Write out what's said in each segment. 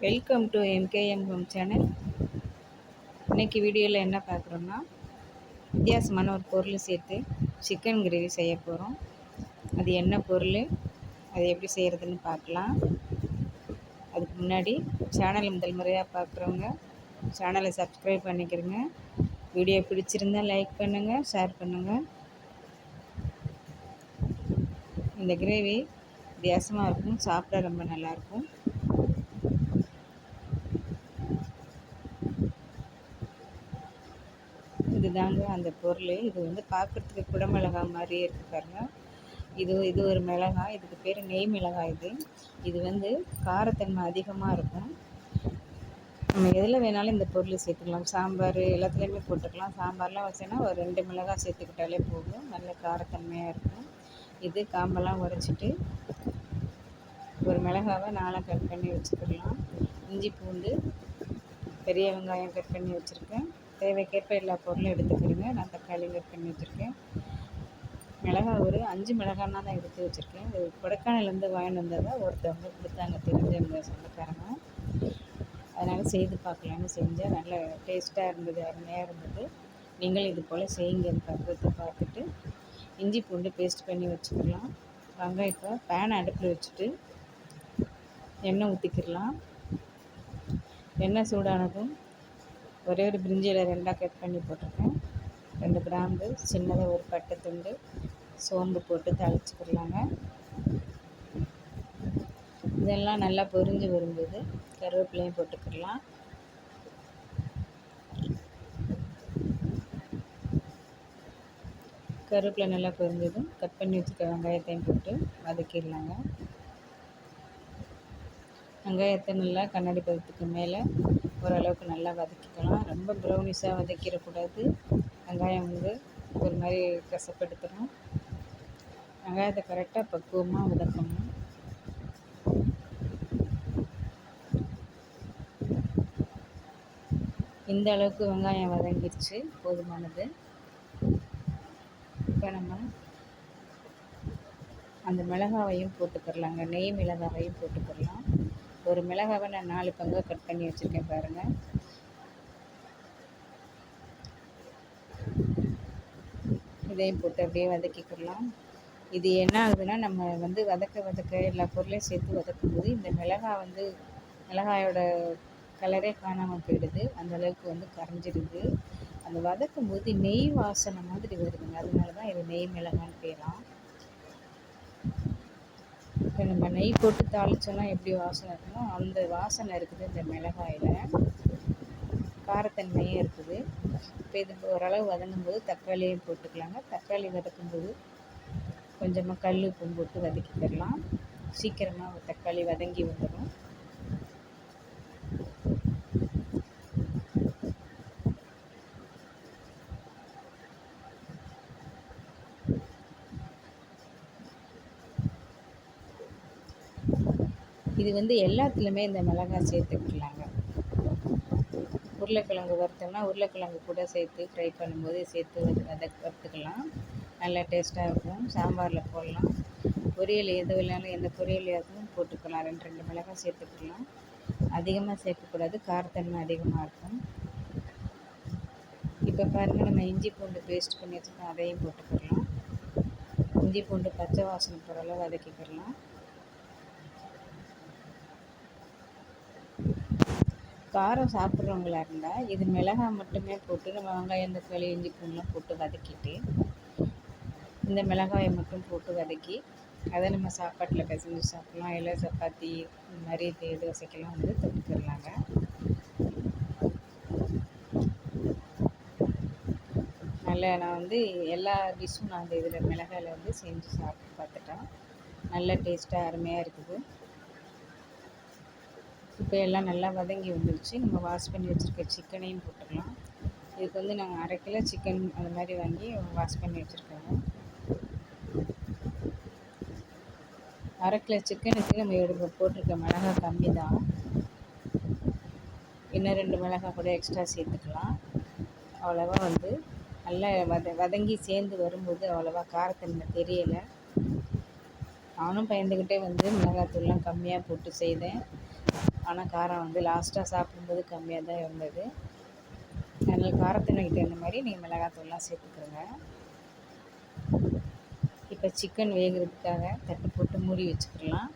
Welcome to MKM home channel. இன்றைக்கி வீடியோவில் என்ன பார்க்குறோன்னா, வித்தியாசமான ஒரு பொருள் சேர்த்து சிக்கன் கிரேவி செய்ய போகிறோம். அது என்ன பொருள், அது எப்படி செய்கிறதுன்னு பார்க்கலாம். அதுக்கு முன்னாடி சேனல் முதல் முறையாக பார்க்குறவங்க சேனலை சப்ஸ்கிரைப் பண்ணிக்கிறங்க. வீடியோ பிடிச்சிருந்தால் லைக் பண்ணுங்கள், ஷேர் பண்ணுங்கள். இந்த கிரேவி வித்தியாசமாக இருக்கும், சாப்பிட ரொம்ப நல்லாயிருக்கும். இதுதாங்க அந்த பொருள். இது வந்து பார்க்குறதுக்கு குடமிளகாய் மாதிரியே இருக்குது பாருங்கள். இது ஒரு மிளகாய், இதுக்கு பேர் நெய் மிளகாய். இது வந்து காரத்தன்மை அதிகமாக இருக்கும். நம்ம எதில் வேணாலும் இந்த பொருள் சேர்த்துக்கலாம். சாம்பார் எல்லாத்துலேயுமே போட்டுக்கலாம். சாம்பார்லாம் வச்சோன்னா ஒரு 2 மிளகாய் சேர்த்துக்கிட்டாலே போதும், நல்ல காரத்தன்மையாக இருக்கும். இது காம்பெல்லாம் உடைச்சிட்டு ஒரு மிளகாவை 4 கட் பண்ணி வச்சுக்கிடலாம். இஞ்சி பூண்டு பெரிய வெங்காயம் கட் பண்ணி வச்சுருக்கேன். தேவைக்கேற்ப எல்லா பொருளும் எடுத்துக்கிடுங்க. நான் தக்காளி கட் பண்ணி வச்சுருக்கேன். மிளகாய் ஒரு 5 மிளகாய்னா தான் எடுத்து வச்சுருக்கேன். இது கொடைக்கானலேருந்து வாங்கிட்டு வந்ததாக ஒருத்தவங்க கொடுத்தாங்க, தெரிஞ்சவங்க சொந்தக்காரங்க. அதனால் செய்து பார்க்கலான்னு செஞ்சேன். நல்ல டேஸ்ட்டாக இருந்தது, அருமையாக இருந்தது. நீங்களும் இது போல் செய்யுங்க. இந்த பக்குவத்தை பார்த்துட்டு இஞ்சி பூண்டு பேஸ்ட் பண்ணி வச்சுக்கலாம். வெங்காயத்தை பேனை அடுப்பில் வச்சுட்டு எண்ணெய் ஊற்றிக்கிடலாம். எண்ணெய் சூடானதும் ஒரே ஒரு பிரிஞ்சி இலை 2 கட் பண்ணி போட்டிருக்கேன். 2 கிராம்பு, சின்னதாக ஒரு பட்டை துண்டு, சோம்பு போட்டு தாளிச்சுக்கிடலாங்க. இதெல்லாம் நல்லா பொரிஞ்சு வரும்போது கருவேப்பிலையும் போட்டுக்கிடலாம். கருவேப்பிலை நல்லா பொரிஞ்சதும் கட் பண்ணி வச்சுருக்க வெங்காயத்தையும் போட்டு வதக்கிடலாங்க. வெங்காயத்தை நல்லா கண்ணாடி பதத்துக்கு மேலே ஓரளவுக்கு நல்லா வதக்கிக்கலாம். ரொம்ப ப்ரௌனிஷாக வதக்கிடக்கூடாது. வெங்காயம் வந்து ஒரு மாதிரி கசப்படுத்தணும். வெங்காயத்தை கரெக்டாக பக்குவமாக வதக்கணும். இந்த அளவுக்கு வெங்காயம் வதங்கிடுச்சு, போதுமானது. இப்போ நம்ம அந்த மிளகாவையும் போட்டுக்கிடலாங்க. நெய் மிளகாவையும் போட்டுக்கிடலாம். ஒரு மிளகாவை நான் 4 பங்காக கட் பண்ணி வச்சுருக்கேன் பாருங்கள். இதையும் போட்டு அப்படியே வதக்கிக்கிடலாம். இது என்ன ஆகுதுன்னா, நம்ம வந்து வதக்க எல்லா பொருளையும் சேர்த்து வதக்கும்போது இந்த மிளகாயோட கலரே காணாமல் போயிடுது. அந்தளவுக்கு வந்து கரைஞ்சிடுது. அந்த வதக்கும் போது நெய் வாசனை மாதிரி வருதுங்க. அதனால தான் இது நெய் மிளகான்னு பேராம். இப்போ நம்ம நெய் போட்டு தாளிச்சோன்னா எப்படி வாசனை இருக்குமோ அந்த வாசனை இருக்குது இந்த மிளகாயில். காரத்தன்மையும் இருக்குது. இப்போ இது ஓரளவு வதங்கும்போது தக்காளியும் போட்டுக்கலாங்க. தக்காளி வதக்கும்போது கொஞ்சமாக கல் உப்பு போட்டு வதக்கிக்கிடலாம். சீக்கிரமாக தக்காளி வதங்கி வந்துடும். இது வந்து எல்லாத்துலேயுமே இந்த மிளகாய் சேர்த்துக்கலாங்க. உருளைக்கிழங்கு வறுத்தோம்னா உருளைக்கிழங்கு கூட சேர்த்து ஃப்ரை பண்ணும்போது சேர்த்து வறுத்துக்கலாம். நல்லா டேஸ்ட்டாக இருக்கும். சாம்பாரில் போடலாம். பொரியல் எது இல்லைனாலும் எந்த பொரியலையாகவும் போட்டுக்கலாம். 2 மிளகாய் சேர்த்துக்கலாம். அதிகமாக சேர்க்கக்கூடாது, காரத்தன்மை அதிகமாக இருக்கும். இப்போ பாருங்கள், நம்ம இஞ்சி பூண்டு பேஸ்ட் பண்ணி வச்சுருக்கோம், அதையும் போட்டுக்கலாம். இஞ்சி பூண்டு பச்சை வாசனை போகிற அளவு வதக்கிக்கலாம். காரம் சாப்பிட்றவங்களா இருந்தால் இது மிளகாய் மட்டுமே போட்டு நம்ம வெங்காயம் தக்காளி இஞ்சி பூண்டுலாம் போட்டு வதக்கிட்டு இந்த மிளகாயை மட்டும் போட்டு வதக்கி அதை நம்ம சாப்பாட்டில் பிசைஞ்சு சாப்பிட்லாம். இல்லை சப்பாத்தி இந்த மாதிரி தோசைக்கெல்லாம் வந்து தொட்டுக்கிடலாங்க. நான் வந்து எல்லா டிஷ்ஷும் நான் அந்த இதில் மிளகாயில் வந்து செஞ்சு சாப்பிட்டு பார்த்துட்டேன். நல்ல டேஸ்ட்டாக அருமையாக இருக்குது. இப்போ எல்லாம் நல்லா வதங்கி வந்துடுச்சு. நம்ம வாஷ் பண்ணி வச்சுருக்க சிக்கனையும் போட்டுக்கலாம். இதுக்கு வந்து நாங்கள் 1/2 கிலோ சிக்கன் அது மாதிரி வாங்கி வாஷ் பண்ணி வச்சுருக்கோங்க. 1/2 கிலோ சிக்கனுக்கு நம்ம போட்டிருக்க மிளகாய் கம்மி தான். இன்னும் 2 மிளகாய் கூட எக்ஸ்ட்ரா சேர்த்துக்கலாம். அவ்வளோவா வந்து நல்லா வதங்கி சேர்ந்து வரும்போது அவ்வளோவா காரத்தன்மை தெரியலை. நானும் பயந்துக்கிட்டே வந்து மிளகாத்தூள்லாம் கம்மியாக போட்டு செய்தேன். ஆனால் காரம் வந்து லாஸ்ட்டாக சாப்பிடும்போது கம்மியாக தான் இருந்தது. அதனால் காரத்தன்மைக்கு தகுந்த மாதிரி நீங்கள் மிளகாத்தூள்லாம் சேர்த்துக்கிறோங்க. இப்போ சிக்கன் வேகிறதுக்காக தட்டு போட்டு மூடி வச்சுக்கலாம்.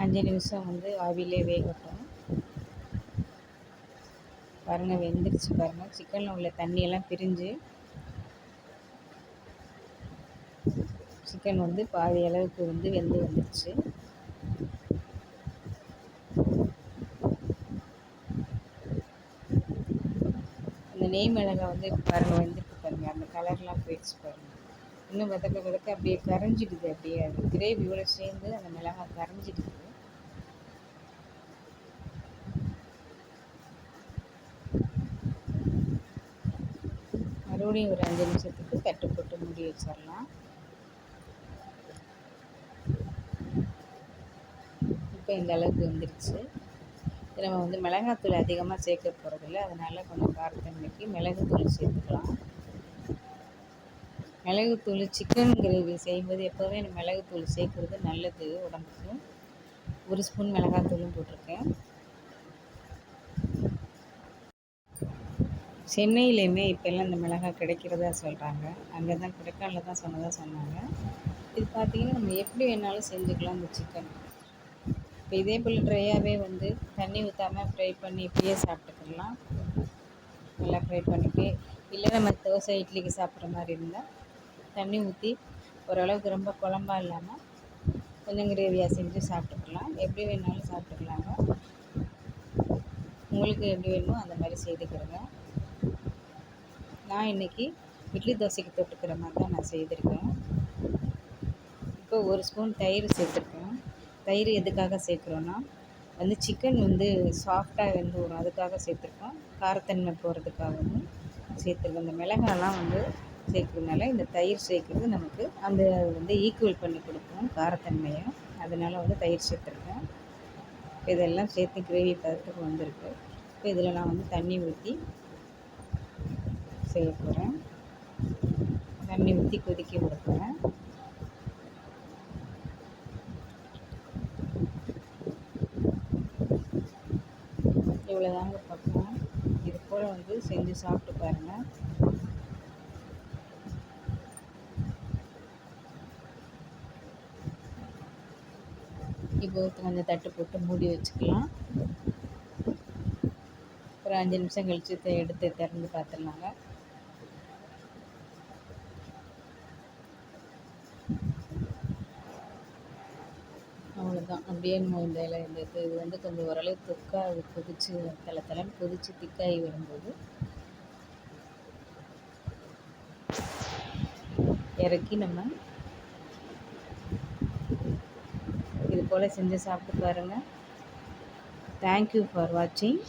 5 நிமிஷம் வந்து ஆவிலே வேகட்டும். பாருங்கள், வெந்துருச்சு பாருங்கள். சிக்கனில் உள்ள தண்ணியெல்லாம் பிரிஞ்சு சிக்கன் வந்து பாதி அளவுக்கு வந்து வெந்து வந்துடுச்சு. அந்த நெய் மிளகாய் வந்து பாருங்கள் வெந்திருக்கு பாருங்கள். அந்த கலர்லாம் போயிடுச்சு பாருங்கள். இன்னும் வதக்க வதக்க அப்படியே கரைஞ்சிடுது. அப்படியே அது கிரேவியோடு சேர்ந்து அந்த மிளகாய் கரைஞ்சிடுது. மறுபடியும் ஒரு 5 நிமிஷத்துக்கு தட்டு போட்டு மூடி வச்சிடலாம். இப்போ இந்த அளவுக்கு வந்துடுச்சு. நம்ம வந்து மிளகாத்தூள் அதிகமாக சேர்க்க போகிறதில்ல, அதனால் கொஞ்சம் காரத்தன்மைக்கு மிளகுத்தூள் சேர்த்துக்கலாம். மிளகுத்தூள் சிக்கன் கிரேவி செய்யும்போது எப்போதுமே மிளகுத்தூள் சேர்க்குறது நல்லது உடம்புக்கு. 1 ஸ்பூன் மிளகாத்தூளும் போட்டிருக்கேன். சென்னையிலையுமே இப்போல்லாம் இந்த மிளகாய் கிடைக்கிறதா சொல்கிறாங்க. அங்கே தான் கொடைக்கானலில் தான் சொன்னாங்க. இது பார்த்திங்கன்னா நம்ம எப்படி வேணாலும் செஞ்சுக்கலாம் இந்த சிக்கன். இப்போ இதே போல் ட்ரையாகவே வந்து தண்ணி ஊற்றாமல் ஃப்ரை பண்ணி இப்படியே சாப்பிட்டுக்கலாம். நல்லா ஃப்ரை பண்ணிட்டு, இல்லை நம்ம தோசை இட்லிக்கு சாப்பிட்ற மாதிரி இருந்தால் தண்ணி ஊற்றி ஓரளவுக்கு ரொம்ப குழம்பா இல்லாமல் கொஞ்சம் கிரேவியாக செஞ்சு சாப்பிட்டுக்கலாம். எப்படி வேணாலும் சாப்பிட்டுக்கலாங்க. உங்களுக்கு எப்படி வேணுமோ அந்த மாதிரி செய்துக்கிறேங்க. நான் இன்றைக்கி இட்லி தோசைக்கு தொட்டுக்கிற மாதிரி தான் நான் செய்திருக்கேன். இப்போ 1 ஸ்பூன் தயிர் சேர்த்துருக்கேன். தயிர் எதுக்காக சேர்க்குறோன்னா வந்து சிக்கன் வந்து சாஃப்டாக வெந்து வரும், அதுக்காக சேர்த்துருக்கோம். காரத்தன்மை போகிறதுக்காகவும் சேர்த்துருக்கோம். இந்த மிளகாலாம் வந்து சேர்க்குறதுனால இந்த தயிர் சேர்க்குறது நமக்கு அந்த வந்து ஈக்குவல் பண்ணி கொடுக்கும் காரத்தன்மையை. அதனால் வந்து தயிர் சேர்த்துருக்கேன். இப்போ இதெல்லாம் சேர்த்து கிரேவி பதத்துக்கு வந்திருக்கு. இப்போ இதில் நான் வந்து தண்ணி ஊற்றி செய்ய போகிறேன். தண்ணி ஊற்றி கொதிக்க விட போகிறேன். இவ்வளோதாங்க பக்கம். இது போல் வந்து செஞ்சு சாப்பிட்டு பாருங்கள். இப்போ கொஞ்சம் தட்டு போட்டு மூடி வச்சுக்கலாம். ஒரு 5 நிமிஷம் கழித்து எடுத்து திறந்து பார்த்துடலாங்க. அவ்வளோதான். அப்படியே நம்ம இந்த இது வந்து கொஞ்சம் ஓரளவு தொக்காக கொதித்து தலைன்னு கொதித்து திக்காகி வரும்போது இறக்கி நம்ம இது போல் செஞ்சு சாப்பிட்டு பாருங்கள். தேங்க்யூ ஃபார் வாட்சிங்.